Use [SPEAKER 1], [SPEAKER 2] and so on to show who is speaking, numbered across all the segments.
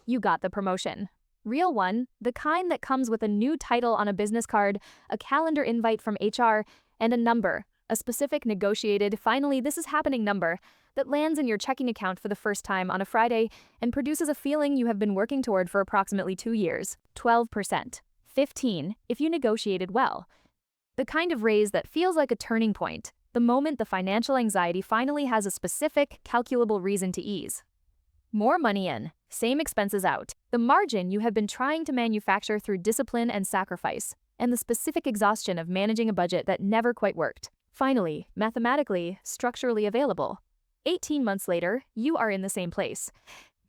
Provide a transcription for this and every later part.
[SPEAKER 1] You got the promotion. Real one, the kind that comes with a new title on a business card, a calendar invite from HR, and a number, a specific negotiated, finally this is happening number, that lands in your checking account for the first time on a Friday and produces a feeling you have been working toward for approximately 2 years. 12%. 15, if you negotiated well. The kind of raise that feels like a turning point, the moment the financial anxiety finally has a specific, calculable reason to ease. More money in, same expenses out. The margin you have been trying to manufacture through discipline and sacrifice, and the specific exhaustion of managing a budget that never quite worked. Finally, mathematically, structurally available. 18 months later, you are in the same place.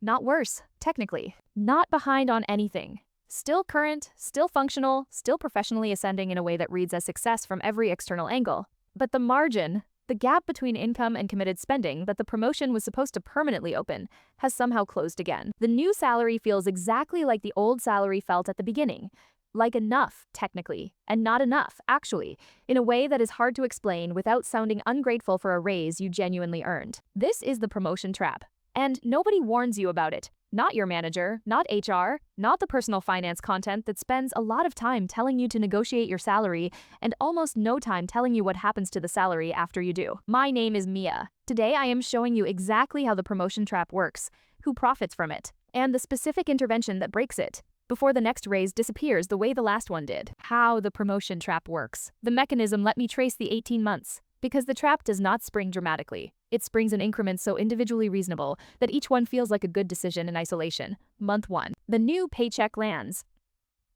[SPEAKER 1] Not worse, technically. Not behind on anything. Still current, still functional, still professionally ascending in a way that reads as success from every external angle. But the margin, the gap between income and committed spending that the promotion was supposed to permanently open, has somehow closed again. The new salary feels exactly like the old salary felt at the beginning. Like enough, technically, and not enough, actually, in a way that is hard to explain without sounding ungrateful for a raise you genuinely earned. This is the promotion trap. And nobody warns you about it. Not your manager, not HR, not the personal finance content that spends a lot of time telling you to negotiate your salary and almost no time telling you what happens to the salary after you do. My name is Mia. Today I am showing you exactly how the promotion trap works, who profits from it, and the specific intervention that breaks it, before the next raise disappears the way the last one did. How the promotion trap works. The mechanism, let me trace the 18 months. Because the trap does not spring dramatically. It springs in increments so individually reasonable that each one feels like a good decision in isolation. Month 1. The new paycheck lands.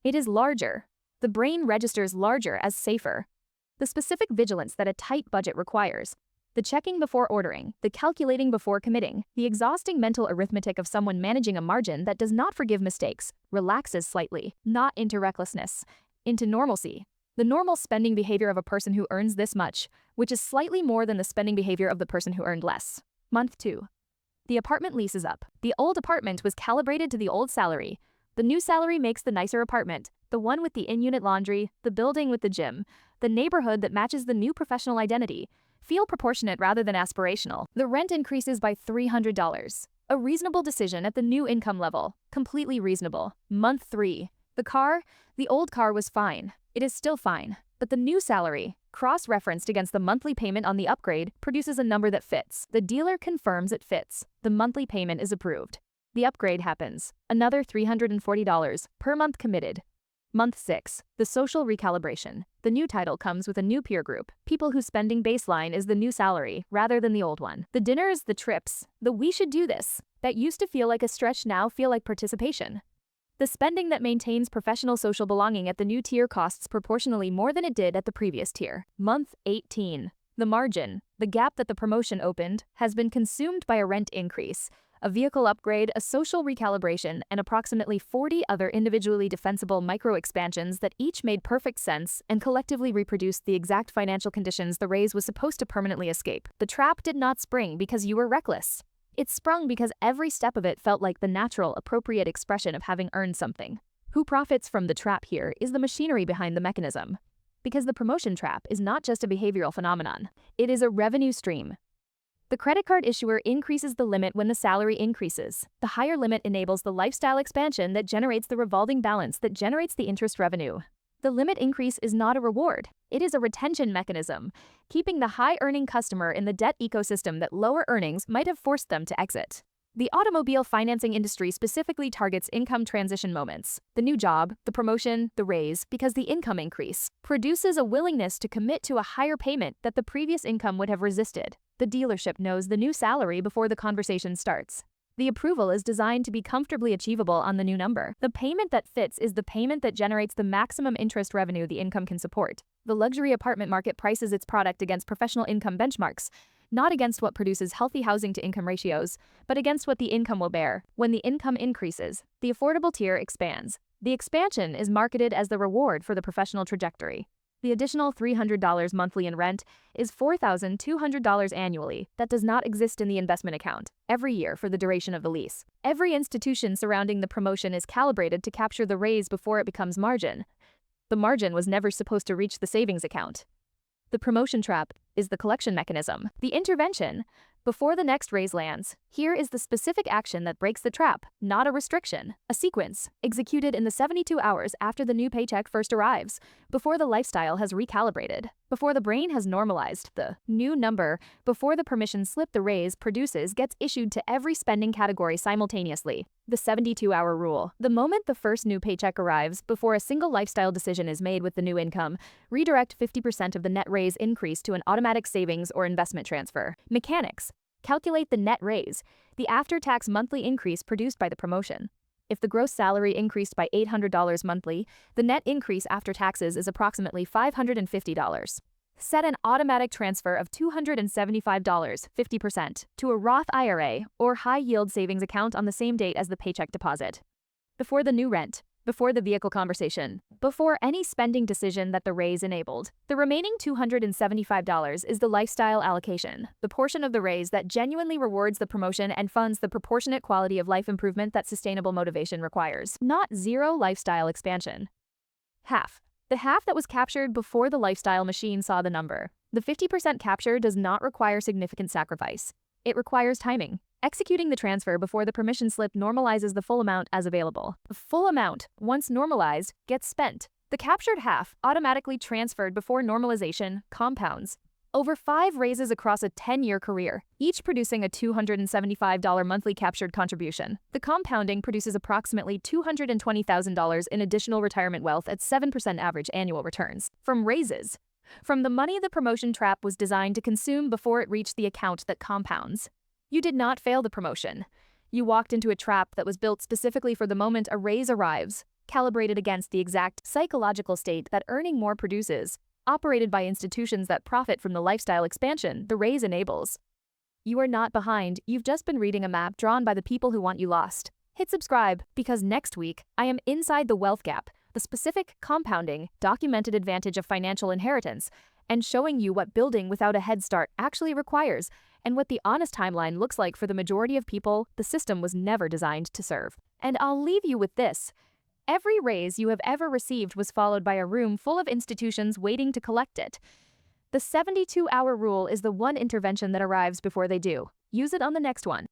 [SPEAKER 1] It is larger. The brain registers larger as safer. The specific vigilance that a tight budget requires. The checking before ordering, the calculating before committing, the exhausting mental arithmetic of someone managing a margin that does not forgive mistakes, relaxes slightly, not into recklessness, into normalcy. The normal spending behavior of a person who earns this much, which is slightly more than the spending behavior of the person who earned less. Month 2. The apartment lease is up. The old apartment was calibrated to the old salary. The new salary makes the nicer apartment, the one with the in-unit laundry, the building with the gym, the neighborhood that matches the new professional identity, feel proportionate rather than aspirational. The rent increases by $300. A reasonable decision at the new income level. Completely reasonable. Month 3. The old car was fine. It is still fine. But the new salary, cross-referenced against the monthly payment on the upgrade, produces a number that fits. The dealer confirms it fits. The monthly payment is approved. The upgrade happens. Another $340 per month committed. Month 6. The social recalibration. The new title comes with a new peer group. People whose spending baseline is the new salary, rather than the old one. The dinners, the trips, the we should do this, that used to feel like a stretch now feel like participation. The spending that maintains professional social belonging at the new tier costs proportionally more than it did at the previous tier. Month 18. The margin, the gap that the promotion opened, has been consumed by a rent increase, a vehicle upgrade, a social recalibration, and approximately 40 other individually defensible micro-expansions that each made perfect sense and collectively reproduced the exact financial conditions the raise was supposed to permanently escape. The trap did not spring because you were reckless. It sprung because every step of it felt like the natural, appropriate expression of having earned something. Who profits from the trap here is the machinery behind the mechanism. Because the promotion trap is not just a behavioral phenomenon. It is a revenue stream. The credit card issuer increases the limit when the salary increases. The higher limit enables the lifestyle expansion that generates the revolving balance that generates the interest revenue. The limit increase is not a reward. It is a retention mechanism, keeping the high-earning customer in the debt ecosystem that lower earnings might have forced them to exit. The automobile financing industry specifically targets income transition moments. The new job, the promotion, the raise, because the income increase, produces a willingness to commit to a higher payment that the previous income would have resisted. The dealership knows the new salary before the conversation starts. The approval is designed to be comfortably achievable on the new number. The payment that fits is the payment that generates the maximum interest revenue the income can support. The luxury apartment market prices its product against professional income benchmarks, not against what produces healthy housing-to-income ratios, but against what the income will bear. When the income increases, the affordable tier expands. The expansion is marketed as the reward for the professional trajectory. The additional $300 monthly in rent is $4,200 annually that does not exist in the investment account, every year for the duration of the lease. Every institution surrounding the promotion is calibrated to capture the raise before it becomes margin. The margin was never supposed to reach the savings account. The promotion trap is the collection mechanism. The intervention, before the next raise lands. Here is the specific action that breaks the trap, not a restriction. A sequence, executed in the 72 hours after the new paycheck first arrives, before the lifestyle has recalibrated, before the brain has normalized. The new number, before the permission slip the raise produces gets issued to every spending category simultaneously. The 72-hour rule. The moment the first new paycheck arrives, before a single lifestyle decision is made with the new income, redirect 50% of the net raise increase to an automatic savings or investment transfer. Mechanics. Calculate the net raise, the after-tax monthly increase produced by the promotion. If the gross salary increased by $800 monthly, the net increase after taxes is approximately $550. Set an automatic transfer of $275, 50%, to a Roth IRA or high-yield savings account on the same date as the paycheck deposit. Before the new rent, before the vehicle conversation, before any spending decision that the raise enabled, the remaining $275 is the lifestyle allocation, the portion of the raise that genuinely rewards the promotion and funds the proportionate quality of life improvement that sustainable motivation requires, not zero lifestyle expansion. Half. The half that was captured before the lifestyle machine saw the number. The 50% capture does not require significant sacrifice. It requires timing. Executing the transfer before the permission slip normalizes the full amount as available. The full amount, once normalized, gets spent. The captured half, automatically transferred before normalization, compounds. Over 5 raises across a 10-year career, each producing a $275 monthly captured contribution. The compounding produces approximately $220,000 in additional retirement wealth at 7% average annual returns. From raises. From the money the promotion trap was designed to consume before it reached the account that compounds. You did not fail the promotion. You walked into a trap that was built specifically for the moment a raise arrives, calibrated against the exact psychological state that earning more produces, operated by institutions that profit from the lifestyle expansion the raise enables. You are not behind, you've just been reading a map drawn by the people who want you lost. Hit subscribe, because next week, I am inside the wealth gap, the specific, compounding, documented advantage of financial inheritance, and showing you what building without a head start actually requires, and what the honest timeline looks like for the majority of people the system was never designed to serve. And I'll leave you with this. Every raise you have ever received was followed by a room full of institutions waiting to collect it. The 72-hour rule is the one intervention that arrives before they do. Use it on the next one.